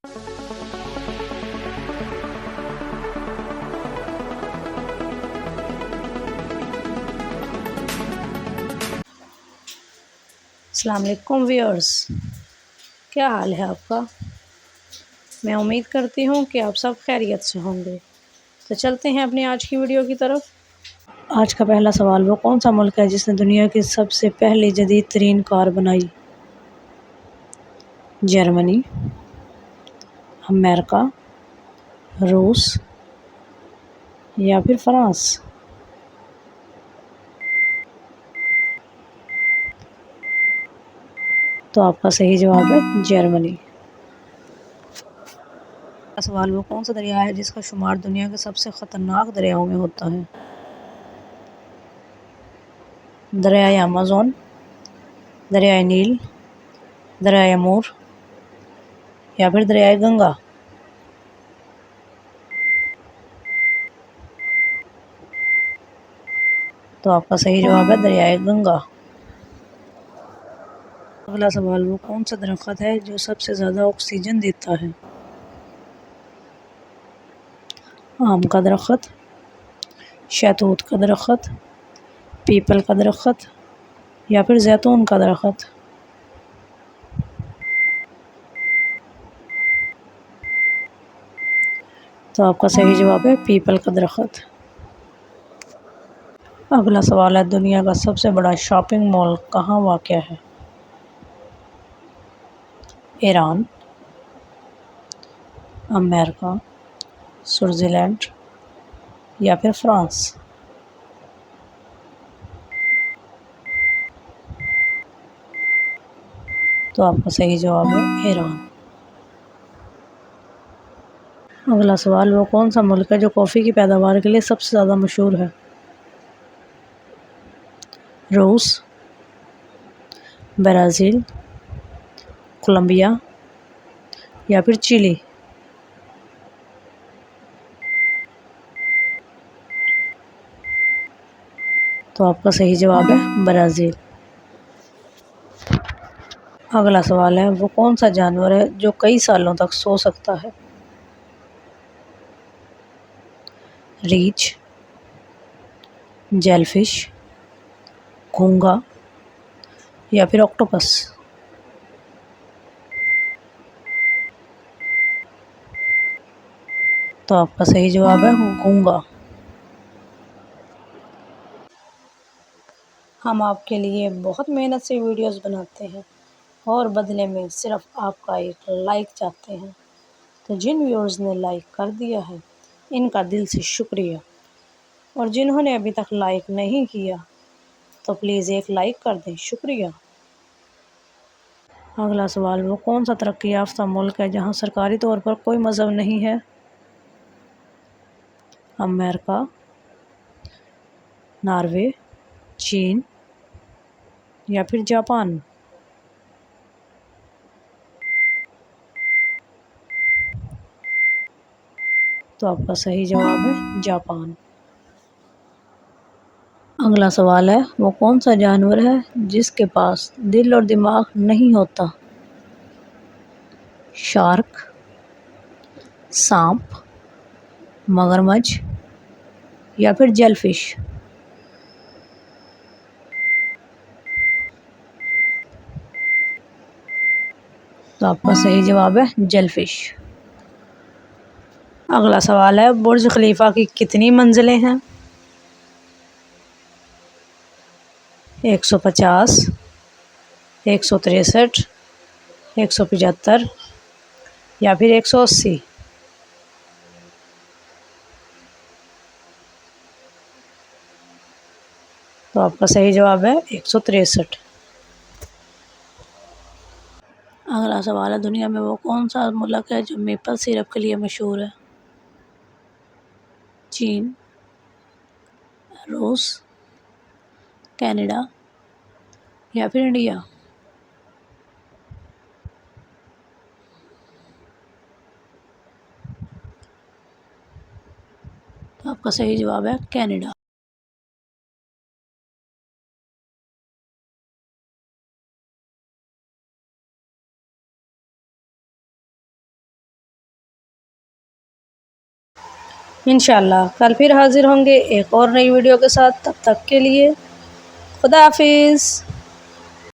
अस्सलाम वालेकुम व्यूअर्स, क्या हाल है आपका। मैं उम्मीद करती हूँ कि आप सब खैरियत से होंगे। तो चलते हैं अपनी आज की वीडियो की तरफ। आज का पहला सवाल, वो कौन सा मुल्क है जिसने दुनिया की सबसे पहली जदीद तरीन कार बनाई। जर्मनी, अमेरिका, रूस या फिर फ्रांस। तो आपका सही जवाब है जर्मनी। सवाल, वो कौन सा दरिया है जिसका शुमार दुनिया के सबसे ख़तरनाक दरियाओं में होता है। दरियाए अमेज़न, दरियाए नील, दरियाए अमूर या फिर दरियाए गंगा। तो आपका सही जवाब है दरियाए गंगा। अगला सवाल, वो कौन सा दरख्त है जो सबसे ज़्यादा ऑक्सीजन देता है। आम का दरख्त, शहतूत का दरख्त, पीपल का दरख्त या फिर जैतून का दरख्त। तो आपका सही जवाब है पीपल का दरख्त। अगला सवाल है, दुनिया का सबसे बड़ा शॉपिंग मॉल कहाँ वाक़या है। ईरान, अमेरिका, स्विट्ज़रलैंड या फिर फ्रांस। तो आपका सही जवाब है ईरान। अगला सवाल, वो कौन सा मुल्क है जो कॉफ़ी की पैदावार के लिए सबसे ज़्यादा मशहूर है। रूस, ब्राज़ील, कोलंबिया या फिर चिली। तो आपका सही जवाब है ब्राज़ील। अगला सवाल है, वो कौन सा जानवर है जो कई सालों तक सो सकता है। रीछ, जेलफिश, घोंघा या फिर ऑक्टोपस। तो आपका सही जवाब है घोंघा। हम आपके लिए बहुत मेहनत से वीडियोस बनाते हैं और बदले में सिर्फ आपका एक लाइक चाहते हैं। तो जिन व्यूअर्स ने लाइक कर दिया है, इनका दिल से शुक्रिया। और जिन्होंने अभी तक लाइक नहीं किया, तो प्लीज़ एक लाइक कर दें, शुक्रिया। अगला सवाल, वो कौन सा तरक्की याफ्ता मुल्क है जहाँ सरकारी तौर पर कोई मज़हब नहीं है। अमेरिका, नॉर्वे, चीन या फिर जापान। तो आपका सही जवाब है जापान। अगला सवाल है, वो कौन सा जानवर है जिसके पास दिल और दिमाग नहीं होता। शार्क, सांप, मगरमच्छ या फिर जेलफिश। तो आपका सही जवाब है जेलफिश। अगला सवाल है, बुर्ज खलीफा की कितनी मंजिलें हैं। 150, 163, 175 या फिर 180। तो आपका सही जवाब है 163। अगला सवाल है, दुनिया में वो कौन सा मुल्क है जो मेपल सिरप के लिए मशहूर है। चीन, रूस, कनाडा या फिर इंडिया। तो आपका सही जवाब है कनाडा। इंशाल्लाह कल फिर हाज़िर होंगे एक और नई वीडियो के साथ। तब तक के लिए खुदा हाफिज़।